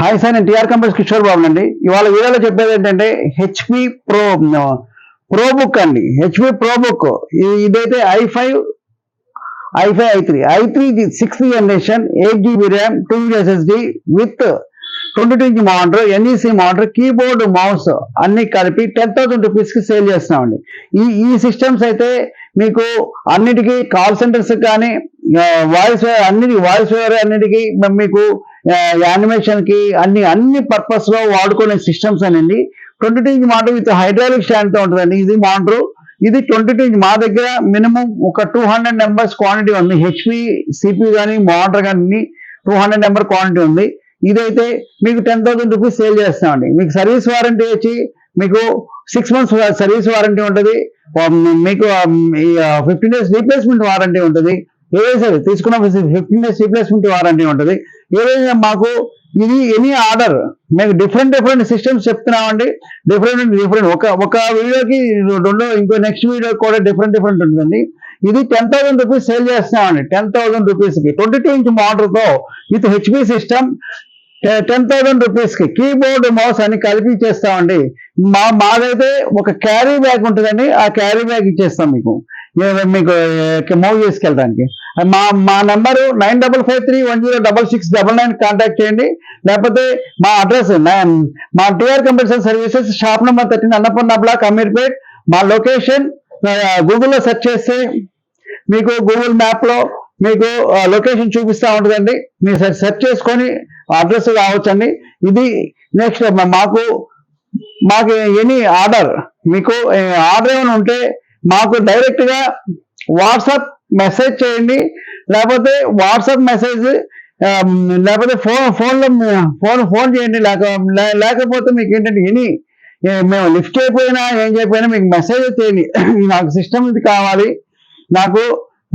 Hi sir, నేను TR companies Kishore Babu అండి. ఇవాళ వీడియోలో చెప్పేది ఏంటంటే హెచ్పి ప్రో బుక్ అండి. హెచ్పి ప్రో బుక్ ఇదైతే i3 6th generation 8 GB RAM 2 GB SSD with 22" monitor, NEC monitor, keyboard, mouse అన్ని కలిపి 10,000 రూపీస్ కి సేల్ చేస్తున్నామండి. ఈ సిస్టమ్స్ అయితే మీకు అన్నిటికీ కాల్ సెంటర్స్ కానీ వాయిస్ ఓవర్ అన్నిటికీ మీకు యానిమేషన్ కి అన్ని పర్పస్ లో వాడుకునే సిస్టమ్స్ అనండి. 22" మానిటర్ విత్ హైడ్రాలిక్ స్టాండ్ తో ఉంటుందండి. ఇది మానిటర్, ఇది 22" మా దగ్గర మినిమం ఒక 200 నెంబర్స్ క్వాంటిటీ ఉంది. హెచ్పి సిపి కానీ మానిటర్ కానీ 200 నెంబర్ క్వాంటిటీ ఉంది. ఇదైతే మీకు 10,000 రూపీస్ సేల్ చేస్తామండి. మీకు సర్వీస్ వారంటీ వచ్చి మీకు 6 months సర్వీస్ వారంటీ ఉంటుంది. మీకు 15 days రీప్లేస్మెంట్ వారంటీ ఉంటుంది. ఏదైనా సరే తీసుకున్న 15 days రీప్లేస్మెంట్ వారంటీ ఉంటుంది. ఏదైనా మాకు ఇది ఎనీ ఆర్డర్ మేము డిఫరెంట్ సిస్టమ్స్ చెప్తున్నామండి. డిఫరెంట్ ఒక వీడియోకి రెండో ఇంకో నెక్స్ట్ వీడియో కూడా డిఫరెంట్ ఉంటుందండి. ఇది 10,000 రూపీస్ సేల్ చేస్తున్నామండి. 10,000 రూపీస్కి 22" మానిటర్తో విత్ హెచ్పి సిస్టమ్ 10,000 రూపీస్కి కీబోర్డ్, మౌస్ అన్ని కలిపి ఇచ్చేస్తామండి. మాదైతే ఒక క్యారీ బ్యాగ్ ఉంటుందండి. ఆ క్యారీ బ్యాగ్ ఇచ్చేస్తాం మీకు మూవ్ చేసుకెళ్ళడానికి. మా నెంబరు 9553106699 కాంటాక్ట్ చేయండి. లేకపోతే మా అడ్రస్ మా TR computer services shop number 13 Annapurna block, Ameerpet. మా లొకేషన్ గూగుల్లో సెర్చ్ చేస్తే మీకు గూగుల్ మ్యాప్ లో మీకు లొకేషన్ చూపిస్తూ ఉంటుందండి. మీరు సెర్చ్ చేసుకొని అడ్రస్ కావచ్చండి. ఇది నెక్స్ట్ మాకు ఎనీ ఆర్డర్ మీకు ఆర్డర్ ఏమైనా ఉంటే మాకు డైరెక్ట్ గా వాట్సాప్ మెసేజ్ చేయండి. లేకపోతే వాట్సాప్ మెసేజ్ లేకపోతే ఫోన్ చేయండి. లేకపోతే మీకు ఏంటంటే మేము లిఫ్ట్ చేయకపోయినా ఏం చేయకపోయినా మీకు మెసేజ్ చేయండి. నాకు సిస్టమ్ ఇది కావాలి, నాకు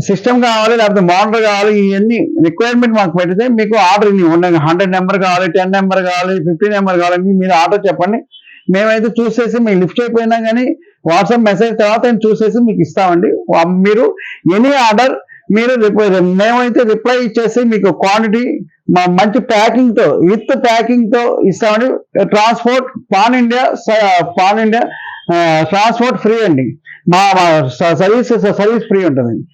సిస్టమ్ కావాలి, లేకపోతే మానిటర్ కావాలి, ఇవన్నీ రిక్వైర్మెంట్ మాకు పెడితే మీకు ఆర్డర్ 100 నెంబర్ కావాలి, 10 నెంబర్ కావాలి, 50 నెంబర్ కావాలని మీరు ఆర్డర్ చెప్పండి. మేమైతే చూసేసి మీకు లిఫ్ట్ అయిపోయినా కానీ వాట్సాప్ మెసేజ్ తర్వాత చూసేసి మీకు ఇస్తామండి. మీరు ఎనీ ఆర్డర్ మేమైతే రిప్లై ఇచ్చేసి మీకు క్వాంటిటీ మంచి విత్ ప్యాకింగ్ తో ఇస్తామండి. Transport pan India transport free అండి. మా సర్వీస్ ఫ్రీ ఉంటుందండి.